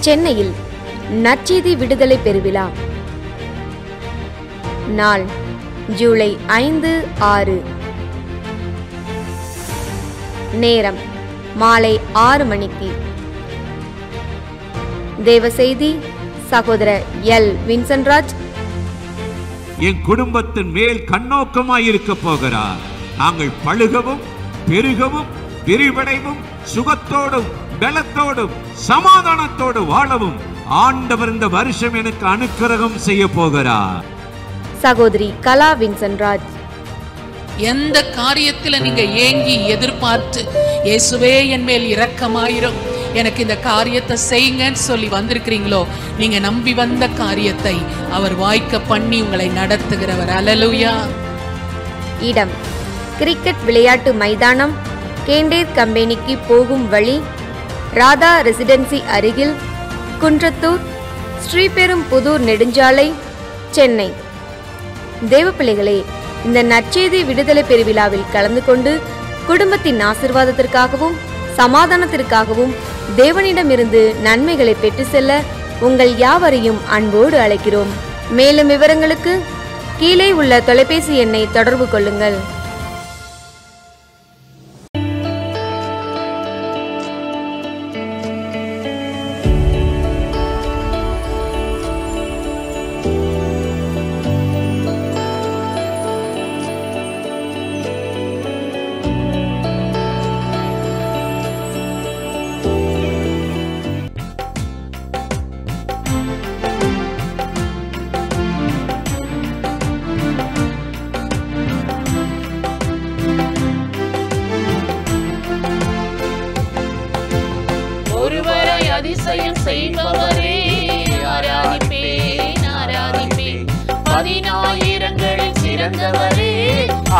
சென்னையில் நற்செய்தி விடுதலை பெருவிழா. நாள் ஜூலை 5, 6. நேரம் மாலை 6 மணிக்கு. தேவ செய்தி சகோதரர் எல். வின்சென்ட்ராஜ். என் குடும்பத்தின் மேல் கண்ணோக்கமாயிருக்க போகிறார். நாங்கள் பழுகவும் பெருகவும் விரிவடைவும் சுகத்தோடும் பலத்தோடும் சமாதானத்தோடு வாழவும் ஆண்டவர் இந்த வருஷம் எனக்கு அனுக்கிரகம் செய்ய போகிறார். சகோதரி கலா வின்சென்ட்ராஜ். எந்த காரியத்துல நீங்க ஏங்கி எதிர்பார்த்து இயேசுவே என் மேல் இரக்கமாயிரும், எனக்கு இந்த காரியத்தை செய்யுங்கன்னு சொல்லி வந்திருக்கிறீங்களோ, நீங்க நம்பி வந்த காரியத்தை அவர் வாய்க்க பண்ணி உங்களை நடத்துகிறவர். அல்லேலூயா. இடம் கிரிக்கெட் விளையாட்டு மைதானம், கேண்டேர் கம்பெனிக்கு போகும் வழி, ராதா ரெசிடென்சி அருகில், குன்றத்தூர், ஸ்ரீபெரும்புதூர் நெடுஞ்சாலை, சென்னை. தேவப்பிள்ளைகளே, இந்த நற்செய்தி விடுதலை பெருவிழாவில் கலந்து கொண்டு குடும்பத்தின் ஆசீர்வாதத்திற்காகவும் சமாதானத்திற்காகவும் தேவனிடமிருந்து நன்மைகளை பெற்று செல்ல உங்கள் யாவரையும் அன்போடு அழைக்கிறோம். மேலும் விவரங்களுக்கு கீழே உள்ள தொலைபேசி எண்ணை தொடர்பு கொள்ளுங்கள். அதிசயம் செய்பவரே ஆராதிப்பேன், ஆராதிப்பேன். 10,000ங்களில் சிறந்தவரே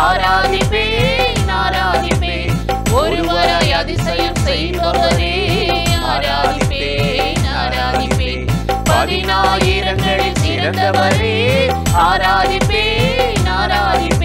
ஆராதிப்பேன், ஆராதிப்பேன். ஒருவராய் அதிசயம் செய்பவரே ஆராதிப்பேன், ஆராதிப்பேன். 10,000ங்களில் சிறந்தவரே ஆராதிப்பேன், ஆராதிப்பேன்.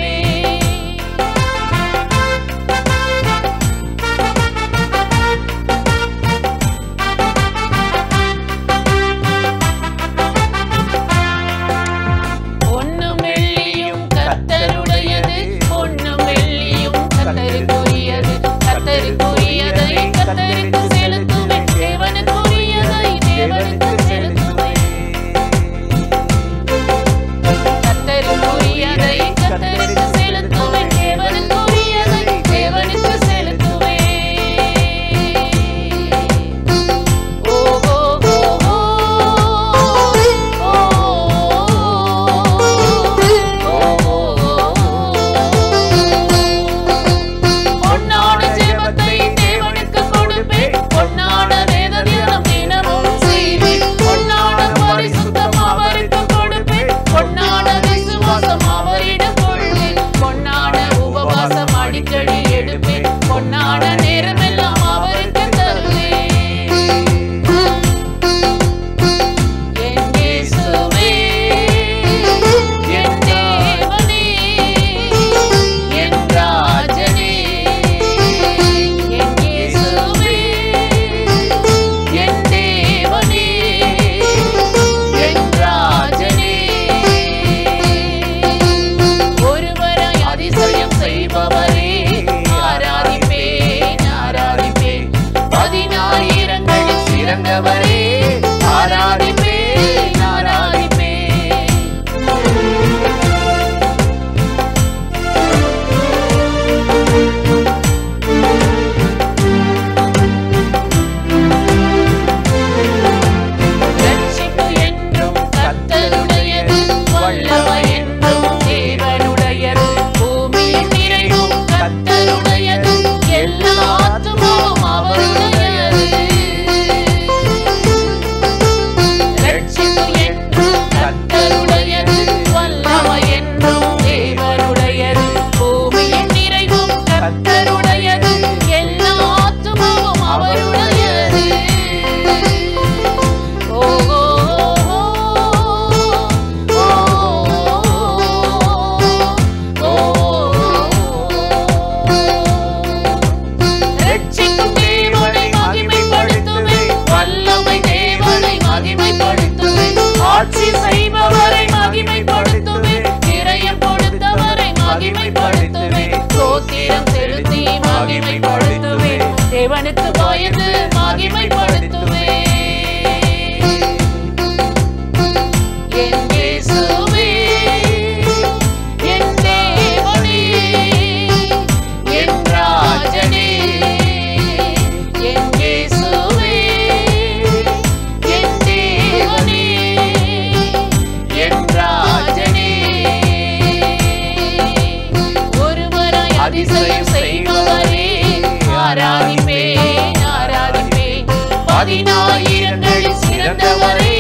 பதினாயிரங்களில் சிறந்தவரே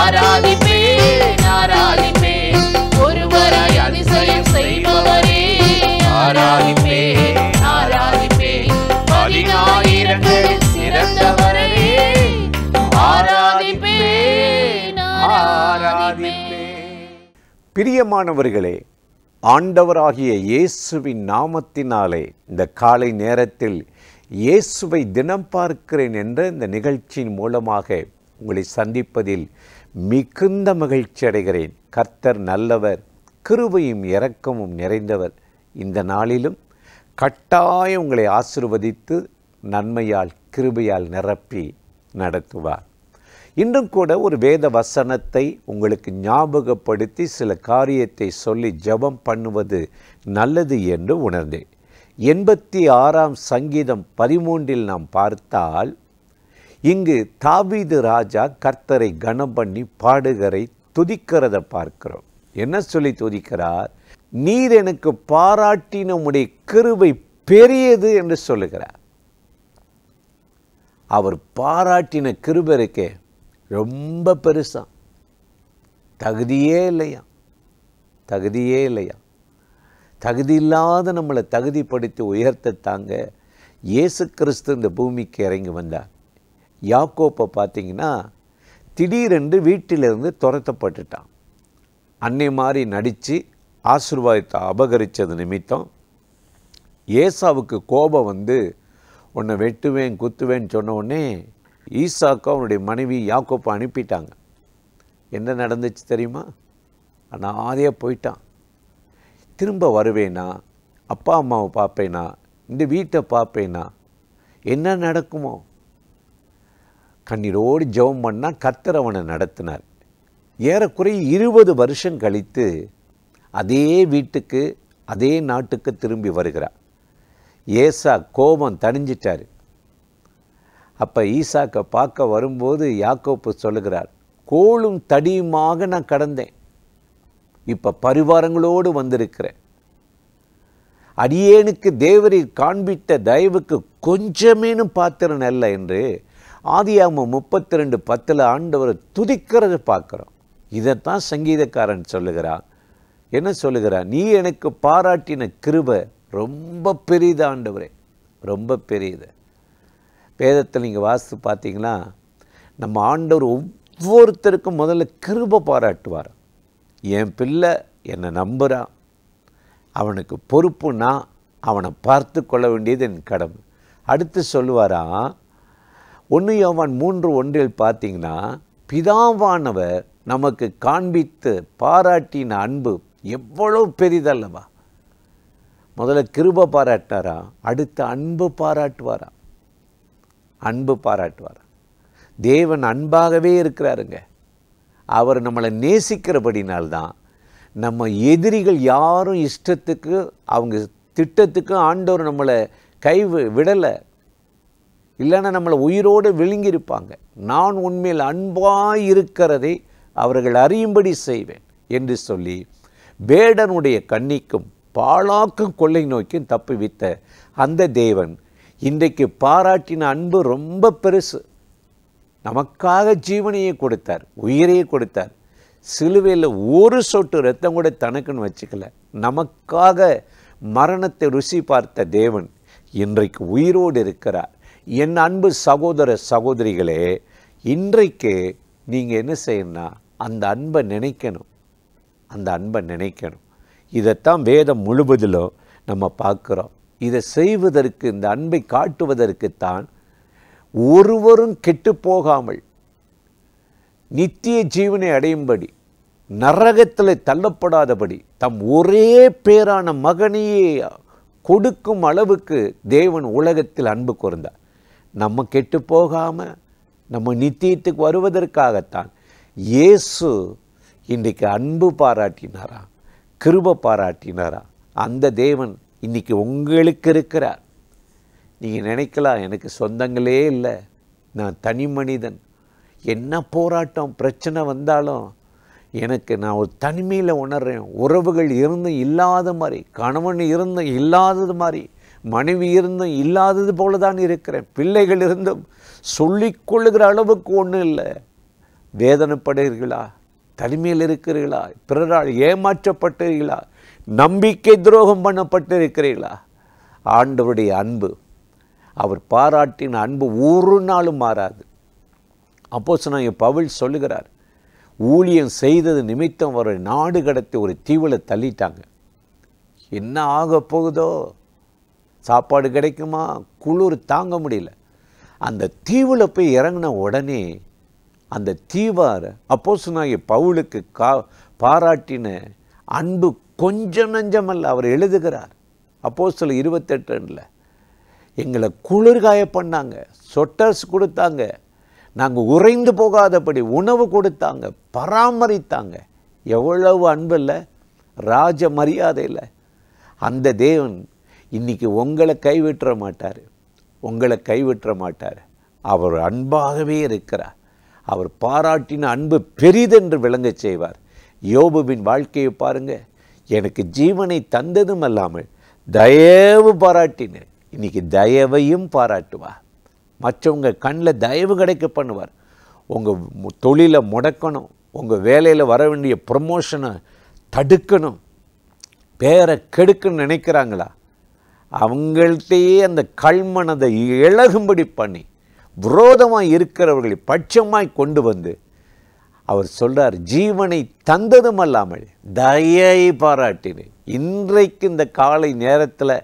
ஆராதிப்பேன் ஆராதிப்பேன் ஒருவராய் அதிசயம் செய்பவரே ஆராதிப்பேன் ஆராதிப்பேன் பதினாயிரங்களில் சிறந்தவரே ஆராதிப்பேன் ஆராதிப்பேன். பிரியமானவர்களே, ஆண்டவராகிய இயேசுவின் நாமத்தினாலே இந்த காலை நேரத்தில் இயேசுவை தினம் பார்க்கிறேன் என்ற இந்த நிகழ்ச்சியின் மூலமாக உங்களை சந்திப்பதில் மிகுந்த மகிழ்ச்சி அடைகிறேன். கர்த்தர் நல்லவர், கிருபையும் இரக்கமும் நிறைந்தவர். இந்த நாளிலும் கட்டாயம் உங்களை ஆசீர்வதித்து நன்மையால் கிருபையால் நிரப்பி நடத்துவார். இன்றும் கூட ஒரு வேத வசனத்தை உங்களுக்கு ஞாபகப்படுத்தி சில காரியத்தை சொல்லி ஜெபம் பண்ணுவது நல்லது என்று உணர்ந்தேன். 86ஆம் சங்கீதம் 13 நாம் பார்த்தால், இங்கு தாவீது ராஜா கர்த்தரை கனம் பண்ணி பாடுகரை துதிக்கிறத பார்க்கிறோம். என்ன சொல்லி துதிக்கிறார்? நீர் எனக்கு பாராட்டின உம்முடைய கிருபை பெரியது என்று சொல்லுகிறார். அவர் பாராட்டின கிருபை இருக்கே ரொம்ப பெருசா, தகுதியே இல்லையா, தகுதியே இல்லையா. தகுதி இல்லாத நம்மளை தகுதிப்படுத்தி உயர்த்தாங்க இயேசு கிறிஸ்து இந்த பூமிக்கு இறங்கி வந்தார். யாக்கோப்பை பார்த்தீங்கன்னா திடீரென்று வீட்டிலிருந்து துரத்தப்பட்டுட்டான். அன்னை மாதிரி நடித்து ஆசீர்வாதத்தை அபகரித்தது நிமித்தம் ஏசாவுக்கு கோபம் வந்து உன்னை வெட்டுவேன் குத்துவேன்னு சொன்ன உடனே ஈசாக்கு அவனுடைய மனைவி யாக்கோப்பை அனுப்பிட்டாங்க. என்ன நடந்துச்சு தெரியுமா? அனாதையாக போயிட்டான். திரும்ப வருவேனா, அப்பா அம்மாவை பார்ப்பேனா, இந்த வீட்டை பார்ப்பேனா, என்ன நடக்குமோ? கண்ணீரோடு ஜெபம் பண்ணால் கர்த்தர் அவனை நடத்தினார். ஏறக்குறைய 20 வருஷம் கழித்து அதே வீட்டுக்கு அதே நாட்டுக்கு திரும்பி வருகிறார். ஏசா கோபம் தணிஞ்சிட்டார். அப்போ ஈசாக்கை பார்க்க வரும்போது யாக்கோப்பு சொல்லுகிறார், கோலும் தடியுமாக நான் கடந்தேன், இப்போ பரிவாரங்களோடு வந்திருக்கிறேன். அடியேனுக்கு தேவரீர் காண்பித்த தயவுக்கு கொஞ்சமேனும் பாத்திரம் அல்ல என்று ஆதியாகமம் 32:10 ஆண்டவரை துதிக்கிறத பார்க்குறோம். இதைத்தான் சங்கீதக்காரன் சொல்லுகிறான். என்ன சொல்லுகிறான்? நீ எனக்கு பாராட்டின கிருபை ரொம்ப பெரியது ஆண்டவரே, ரொம்ப பெரியது. வேதத்தில் நீங்கள் வாசித்து பார்த்தீங்கன்னா நம்ம ஆண்டவர் ஒவ்வொருத்தருக்கும் முதல்ல கிருபை பாராட்டுவார். என் பிள்ளை என்னை நம்புகிறான், அவனுக்கு பொறுப்புனா அவனை பார்த்து கொள்ள வேண்டியது என் கடமை. அடுத்து சொல்லுவாராம் 1 யோவான் 3:1 பார்த்தீங்கன்னா, பிதாவானவர் நமக்கு காண்பித்து பாராட்டின அன்பு எவ்வளவு பெரிதல்லவா. முதல்ல கிருபை பாராட்டாரா, அடுத்து அன்பு பாராட்டுவாரா, அன்பு பாராட்டுவாரா. தேவன் அன்பாகவே இருக்கிறாருங்க. அவர் நம்மளை நேசிக்கிறபடினால்தான் நம்ம எதிரிகள் யாரும் இஷ்டத்துக்கு அவங்க திட்டத்துக்கு ஆண்டவர் நம்மளை விடலை. இல்லைன்னா நம்மளை உயிரோடு விழுங்கியிருப்பாங்க. நான் உண்மையில் அன்பாய் இருக்கிறதை அவர்கள் அறியும்படி செய்வேன் என்று சொல்லி வேடனுடைய கண்ணிக்கும் பாழாக்கும் கொள்ளை நோய்க்கும் தப்புவித்த அந்த தேவன் இன்றைக்கு பாராட்டின அன்பு ரொம்ப பெருசு. நமக்காக ஜீவனையே கொடுத்தார், உயிரையே கொடுத்தார். சிலுவையில் ஒரு சொட்டு ரத்தம் கூட தனக்குன்னு வச்சுக்கல. நமக்காக மரணத்தை ருசி பார்த்த தேவன் இன்றைக்கு உயிரோடு இருக்கிறார். என் அன்பு சகோதர சகோதரிகளே, இன்றைக்கு நீங்கள் என்ன செய்யணும்னா அந்த அன்பை நினைக்கணும், அந்த அன்பை நினைக்கணும். இதைத்தான் வேதம் முழுவதிலும் நம்ம பார்க்குறோம். இதை செய்வதற்கு, இந்த அன்பை காட்டுவதற்குத்தான் ஒருவரும் கெட்டு போகாமல் நித்திய ஜீவனை அடையும்படி, நரகத்தில் தள்ளப்படாதபடி தம் ஒரே பேரான மகனையே கொடுக்கும் அளவுக்கு தேவன் உலகத்தில் அன்பு கூர்ந்தார். நம்ம கெட்டு போகாமல் நம்ம நித்தியத்துக்கு வருவதற்காகத்தான் இயேசு இன்றைக்கு அன்பு பாராட்டினாரா, கிருபை பாராட்டினாரா. அந்த தேவன் இன்றைக்கி உங்களுக்கு இருக்கிறார். நீங்கள் நினைக்கலாம், எனக்கு சொந்தங்களே இல்லை, நான் தனி மனிதன், என்ன போராட்டம் பிரச்சனை வந்தாலும் நான் ஒரு தனிமையில் உணர்றேன். உறவுகள் இருந்தும் இல்லாத மாதிரி, கணவன் இருந்தும் இல்லாதது மாதிரி, மனைவி இருந்தும் இல்லாதது போல தான் இருக்கிறேன், பிள்ளைகள் இருந்தும் சொல்லிக்கொள்ளுகிற அளவுக்கு ஒன்றும் இல்லை. வேதனைப்படுகிறீர்களா? தனிமையில் இருக்கிறீர்களா? பிறரால் ஏமாற்றப்பட்டீர்களா? நம்பிக்கை துரோகம் பண்ணப்பட்டிருக்கிறீர்களா? ஆண்டவருடைய அன்பு, அவர் பாராட்டின அன்பு ஒரு நாளும் மாறாது. அப்போஸ்தலனாகிய பவுல் சொல்லுகிறார், ஊழியம் செய்தது நிமித்தம் அவரை நாடு கடத்தி ஒரு தீவில் தள்ளிட்டாங்க. என்ன ஆக போகுதோ, சாப்பாடு கிடைக்குமா, குளிர் தாங்க முடியல. அந்த தீவில் போய் இறங்கின உடனே அந்த தீவார் அப்போஸ்தலனாகிய பவுலுக்கு பாராட்டின அன்பு கொஞ்சம் நஞ்சமல்ல. அவர் எழுதுகிறார் அப்போஸ்தலர் 28:2, எங்களை குளிர்காய பண்ணாங்க, சொட்டர்ஸ் கொடுத்தாங்க, நாங்கள் உறைந்து போகாதபடி உணவு கொடுத்தாங்க, பராமரித்தாங்க. எவ்வளவு அன்பு இல்லை, ராஜ மரியாதை இல்லை. அந்த தேவன் இன்னைக்கு உங்களை கைவிட்டுற மாட்டார், உங்களை கைவிட்டுற மாட்டார். அவர் அன்பாகவே இருக்கிறார். அவர் பாராட்டின அன்பு பெரிதென்று விளங்க செய்வார். யோபுவின் வாழ்க்கையை பாருங்க, எனக்கு ஜீவனை தந்ததும் அல்லாமல் தயவு பாராட்டினேன், இன்னைக்கு தயவையும் பாராட்டுவார். மற்றவங்க கண்ணில் தயவு கிடைக்க பண்ணுவார். உங்கள் தொழிலை முடக்கணும், உங்கள் வேலையில் வர வேண்டிய ப்ரமோஷனை தடுக்கணும், பேரை கெடுக்கணும்னு நினைக்கிறாங்களா? அவங்கள்ட்டையே அந்த கல்மனதை இழகும்படி பண்ணி விரோதமாக இருக்கிறவர்களை பட்சமாய் கொண்டு வந்து அவர் சொல்கிறார், ஜீவனை தந்ததும் அல்லாமல் தயை பாராட்டினேன். இன்றைக்கு இந்த காலை நேரத்தில்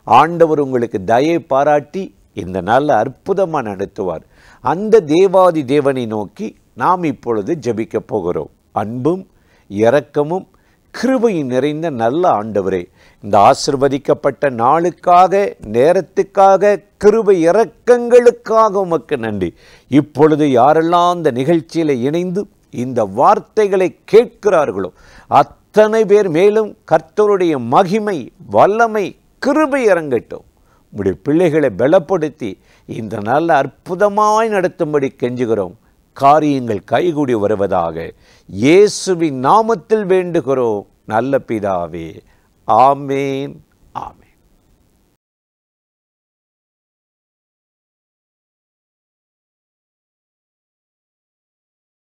ஆண்டவர் உங்களுக்கு தயை பாராட்டி இந்த நாளில் அற்புதமாக நடத்துவார். அந்த தேவாதி தேவனை நோக்கி நாம் இப்பொழுது ஜெபிக்க போகிறோம். அன்பும் இரக்கமும் கிருபையும் நிறைந்த நல்ல ஆண்டவரே, இந்த ஆசிர்வதிக்கப்பட்ட நாளுக்காக, நேரத்துக்காக, கிருபை இரக்கங்களுக்காக உமக்கு நன்றி. இப்பொழுது யாரெல்லாம் இந்த நிகழ்ச்சியில் இணைந்து இந்த வார்த்தைகளை கேட்கிறார்களோ அத்தனை பேர் மேலும் கர்த்தருடைய மகிமை, வல்லமை, கிருபை இறங்கட்டும். உம்முடைய பிள்ளைகளை பலப்படுத்தி இந்த நல்ல அற்புதமாய் நடத்தும்படி கெஞ்சுகிறோம். காரியங்கள் கைகூடி வருவதாக இயேசுவின் நாமத்தில் வேண்டுகிறோம் நல்ல பிதாவே. ஆமேன், ஆமேன்.